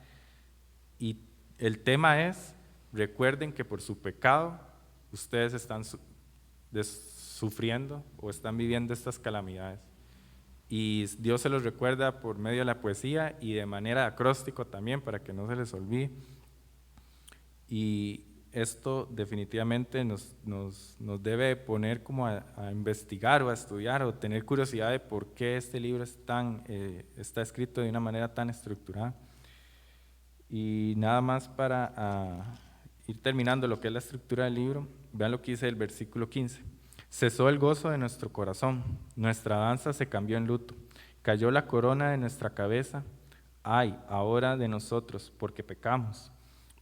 y el tema es: recuerden que por su pecado ustedes están sufriendo o están viviendo estas calamidades. Y Dios se los recuerda por medio de la poesía y de manera acróstico también, para que no se les olvide. Y esto definitivamente nos debe poner como a investigar o a estudiar o tener curiosidad de por qué este libro está escrito de una manera tan estructurada. Y nada más para ir terminando lo que es la estructura del libro, vean lo que dice el versículo 15. Cesó el gozo de nuestro corazón, nuestra danza se cambió en luto, cayó la corona de nuestra cabeza. Ay, ahora de nosotros, porque pecamos.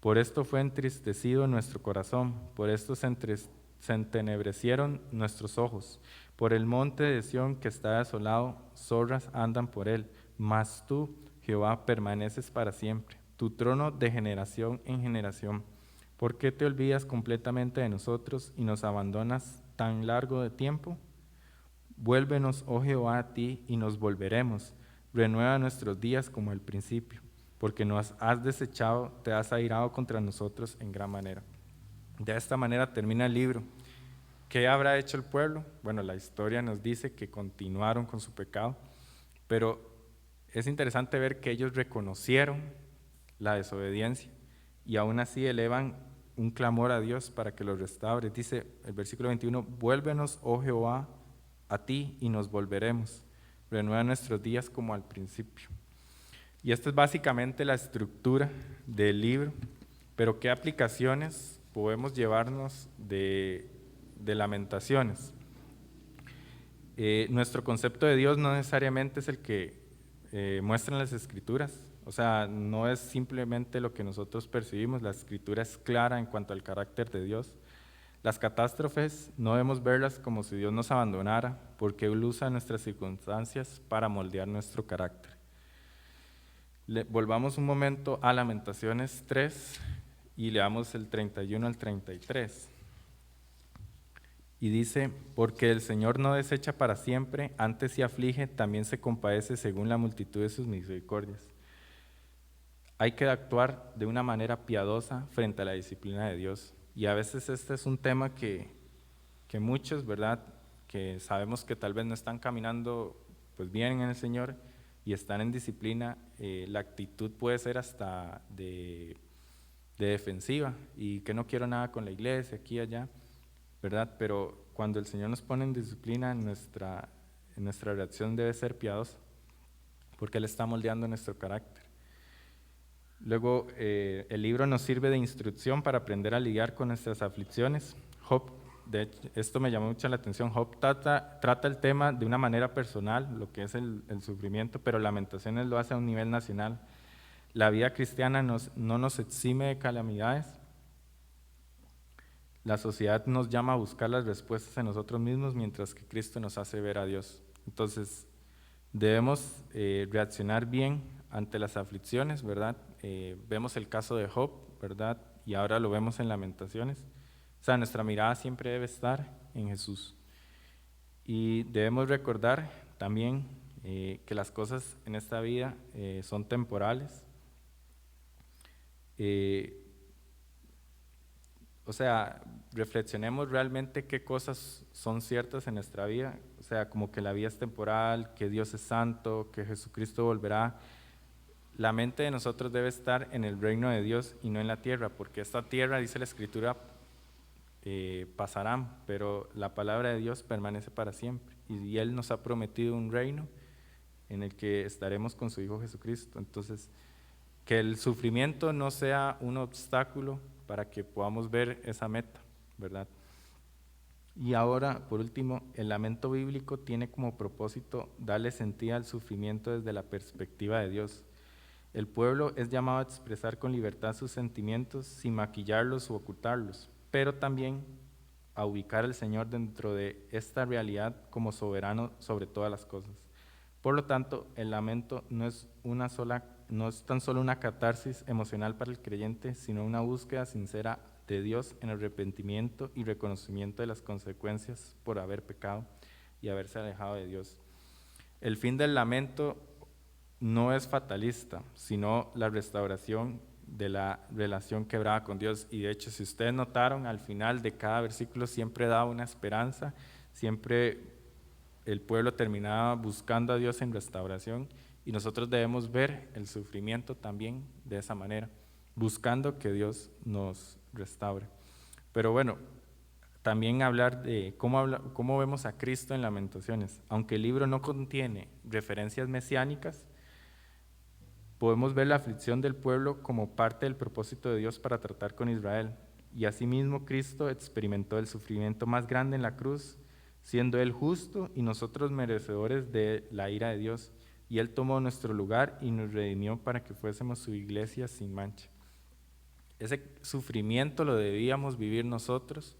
Por esto fue entristecido nuestro corazón, por esto se entenebrecieron nuestros ojos. Por el monte de Sión que está asolado, zorras andan por él, mas tú, Jehová, permaneces para siempre, tu trono de generación en generación. ¿Por qué te olvidas completamente de nosotros y nos abandonas tan largo de tiempo? Vuélvenos, oh Jehová, a ti y nos volveremos. Renueva nuestros días como al principio, porque nos has desechado, te has airado contra nosotros en gran manera. De esta manera termina el libro. ¿Qué habrá hecho el pueblo? Bueno, la historia nos dice que continuaron con su pecado, pero es interesante ver que ellos reconocieron la desobediencia y aún así elevan un clamor a Dios para que los restaure. Dice el versículo 21, vuélvenos, oh Jehová, a ti y nos volveremos. Renueva nuestros días como al principio. Y esta es básicamente la estructura del libro, pero ¿qué aplicaciones podemos llevarnos de Lamentaciones? Nuestro concepto de Dios no necesariamente es el que muestran las Escrituras, o sea, no es simplemente lo que nosotros percibimos. La Escritura es clara en cuanto al carácter de Dios. Las catástrofes no debemos verlas como si Dios nos abandonara, porque Él usa nuestras circunstancias para moldear nuestro carácter. Volvamos un momento a Lamentaciones 3 y leamos el 31 al 33. Y dice, porque el Señor no desecha para siempre, antes se aflige, también se compadece según la multitud de sus misericordias. Hay que actuar de una manera piadosa frente a la disciplina de Dios. Y a veces este es un tema que muchos, ¿verdad?, que sabemos que tal vez no están caminando pues bien en el Señor y están en disciplina, la actitud puede ser hasta de defensiva y que no quiero nada con la iglesia, aquí y allá, ¿verdad? Pero cuando el Señor nos pone en disciplina, nuestra reacción debe ser piadosa, porque Él está moldeando nuestro carácter. Luego, el libro nos sirve de instrucción para aprender a lidiar con nuestras aflicciones. Job, de hecho, esto me llamó mucho la atención, Job trata el tema de una manera personal, lo que es el sufrimiento, pero Lamentaciones lo hace a un nivel nacional. La vida cristiana no nos exime de calamidades. La sociedad nos llama a buscar las respuestas en nosotros mismos, mientras que Cristo nos hace ver a Dios. Entonces, debemos reaccionar bien ante las aflicciones, ¿verdad? Vemos el caso de Job, ¿verdad? Y ahora lo vemos en Lamentaciones. O sea, nuestra mirada siempre debe estar en Jesús. Y debemos recordar también que las cosas en esta vida son temporales. O sea, reflexionemos realmente qué cosas son ciertas en nuestra vida. O sea, como que la vida es temporal, que Dios es santo, que Jesucristo volverá. La mente de nosotros debe estar en el reino de Dios y no en la tierra, porque esta tierra, dice la Escritura, pasarán, pero la palabra de Dios permanece para siempre. y Él nos ha prometido un reino en el que estaremos con su Hijo Jesucristo. Entonces, que el sufrimiento no sea un obstáculo para que podamos ver esa meta, ¿verdad? Y ahora, por último, el lamento bíblico tiene como propósito darle sentido al sufrimiento desde la perspectiva de Dios. El pueblo es llamado a expresar con libertad sus sentimientos sin maquillarlos u ocultarlos, pero también a ubicar al Señor dentro de esta realidad como soberano sobre todas las cosas. Por lo tanto, el lamento no es tan solo una catarsis emocional para el creyente, sino una búsqueda sincera de Dios en arrepentimiento y reconocimiento de las consecuencias por haber pecado y haberse alejado de Dios. El fin del lamento no es fatalista, sino la restauración de la relación quebrada con Dios. Y de hecho, si ustedes notaron, al final de cada versículo siempre da una esperanza, siempre el pueblo terminaba buscando a Dios en restauración, y nosotros debemos ver el sufrimiento también de esa manera, buscando que Dios nos restaure. Pero bueno, también hablar de cómo vemos a Cristo en Lamentaciones. Aunque el libro no contiene referencias mesiánicas, podemos ver la aflicción del pueblo como parte del propósito de Dios para tratar con Israel. Y asimismo Cristo experimentó el sufrimiento más grande en la cruz, siendo Él justo y nosotros merecedores de la ira de Dios. Y Él tomó nuestro lugar y nos redimió para que fuésemos su iglesia sin mancha. Ese sufrimiento lo debíamos vivir nosotros,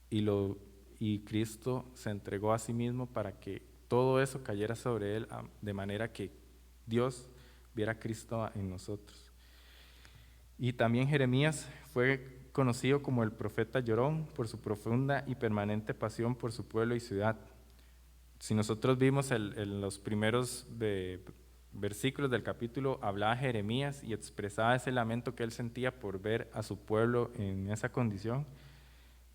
y Cristo se entregó a sí mismo para que todo eso cayera sobre Él, de manera que Dios viera a Cristo en nosotros. Y también Jeremías fue conocido como el profeta llorón por su profunda y permanente pasión por su pueblo y ciudad. Si nosotros vimos en los primeros versículos del capítulo, hablaba Jeremías y expresaba ese lamento que él sentía por ver a su pueblo en esa condición.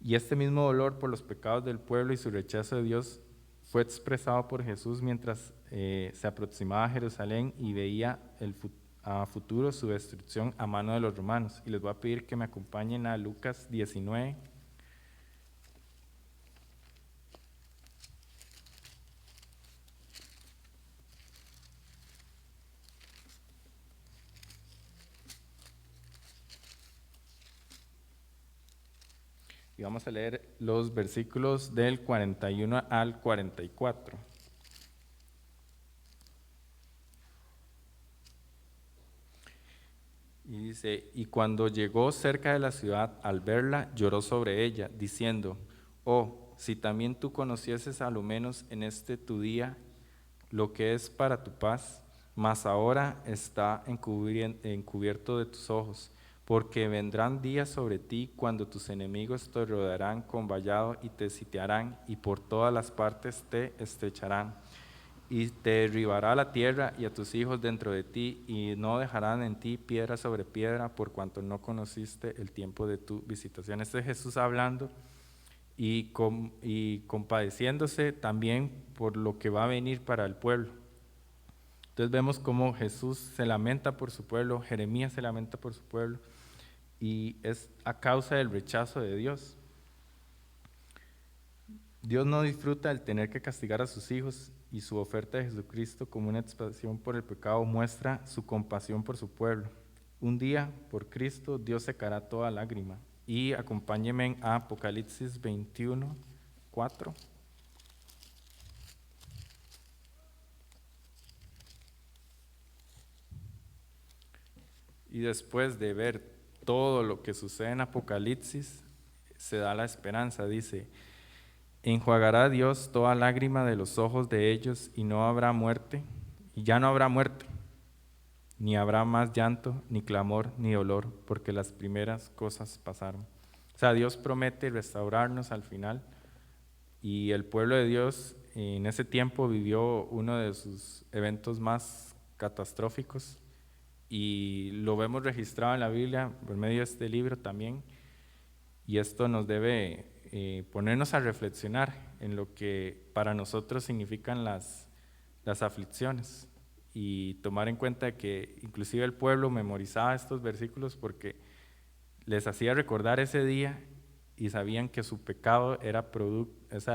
Y este mismo dolor por los pecados del pueblo y su rechazo de Dios fue expresado por Jesús mientras se aproximaba a Jerusalén y veía a futuro su destrucción a mano de los romanos. Y les voy a pedir que me acompañen a Lucas 19. Y vamos a leer los versículos del 41 al 44. Y dice, y cuando llegó cerca de la ciudad, al verla, lloró sobre ella, diciendo, oh, si también tú conocieses a lo menos en este tu día lo que es para tu paz, mas ahora está encubierto de tus ojos, porque vendrán días sobre ti cuando tus enemigos te rodearán con vallado y te sitiarán, y por todas las partes te estrecharán. Y te derribará la tierra y a tus hijos dentro de ti, y no dejarán en ti piedra sobre piedra, por cuanto no conociste el tiempo de tu visitación. Este es Jesús hablando y compadeciéndose también por lo que va a venir para el pueblo. Entonces vemos cómo Jesús se lamenta por su pueblo, Jeremías se lamenta por su pueblo, y es a causa del rechazo de Dios. Dios no disfruta el tener que castigar a sus hijos, y su oferta de Jesucristo como una expiación por el pecado muestra su compasión por su pueblo. Un día, por Cristo, Dios secará toda lágrima. Y acompáñenme a Apocalipsis 21, 4. Y después de ver todo lo que sucede en Apocalipsis, se da la esperanza, dice, enjuagará Dios toda lágrima de los ojos de ellos, y no habrá muerte, y ya no habrá muerte, ni habrá más llanto, ni clamor, ni dolor, porque las primeras cosas pasaron. O sea, Dios promete restaurarnos al final, y el pueblo de Dios en ese tiempo vivió uno de sus eventos más catastróficos, y lo vemos registrado en la Biblia por medio de este libro también, y esto nos debe ponernos a reflexionar en lo que para nosotros significan las aflicciones, y tomar en cuenta que inclusive el pueblo memorizaba estos versículos porque les hacía recordar ese día, y sabían que su pecado era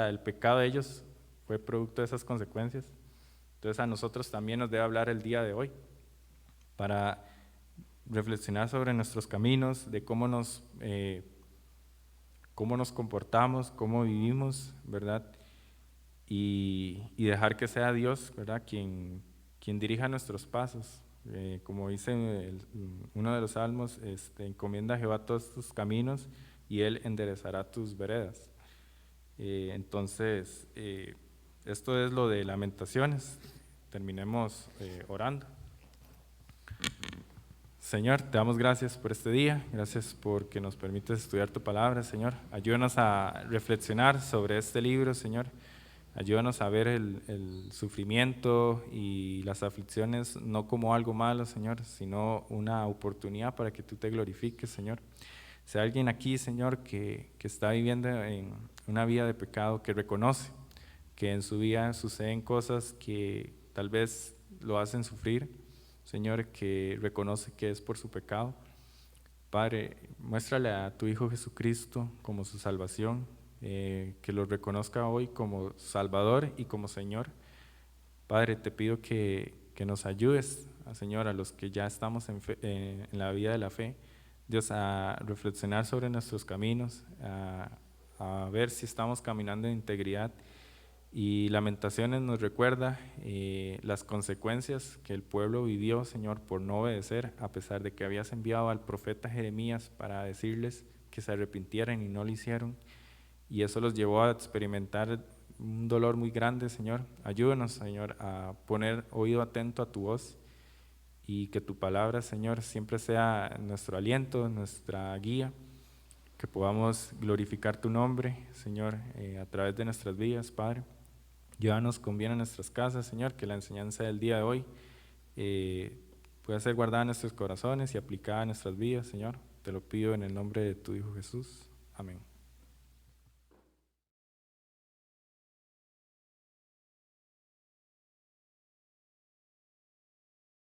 el pecado de ellos fue producto de esas consecuencias. Entonces a nosotros también nos debe hablar el día de hoy para reflexionar sobre nuestros caminos, de cómo nos comportamos, cómo vivimos, ¿verdad? Y dejar que sea Dios, ¿verdad? Quien dirija nuestros pasos. Como dice uno de los salmos, encomienda a Jehová todos tus caminos y Él enderezará tus veredas. Entonces, esto es lo de Lamentaciones. Terminemos orando. Señor, te damos gracias por este día, gracias porque nos permites estudiar tu palabra, Señor. Ayúdanos a reflexionar sobre este libro, Señor. Ayúdanos a ver el sufrimiento y las aflicciones no como algo malo, Señor, sino una oportunidad para que tú te glorifiques, Señor. Si hay alguien aquí, Señor, que está viviendo en una vida de pecado, que reconoce que en su vida suceden cosas que tal vez lo hacen sufrir, Señor, que reconoce que es por su pecado. Padre, muéstrale a tu Hijo Jesucristo como su salvación, que lo reconozca hoy como Salvador y como Señor. Padre, te pido que nos ayudes, Señor, a los que ya estamos en la vida de la fe, Dios, a reflexionar sobre nuestros caminos, a ver si estamos caminando en integridad. Y Lamentaciones nos recuerda las consecuencias que el pueblo vivió, Señor, por no obedecer, a pesar de que habías enviado al profeta Jeremías para decirles que se arrepintieran y no lo hicieron. Y eso los llevó a experimentar un dolor muy grande, Señor. Ayúdanos, Señor, a poner oído atento a tu voz y que tu palabra, Señor, siempre sea nuestro aliento, nuestra guía, que podamos glorificar tu nombre, Señor, a través de nuestras vidas, Padre. Llévanos con bien a nuestras casas, Señor, que la enseñanza del día de hoy pueda ser guardada en nuestros corazones y aplicada a nuestras vidas, Señor. Te lo pido en el nombre de tu Hijo Jesús. Amén.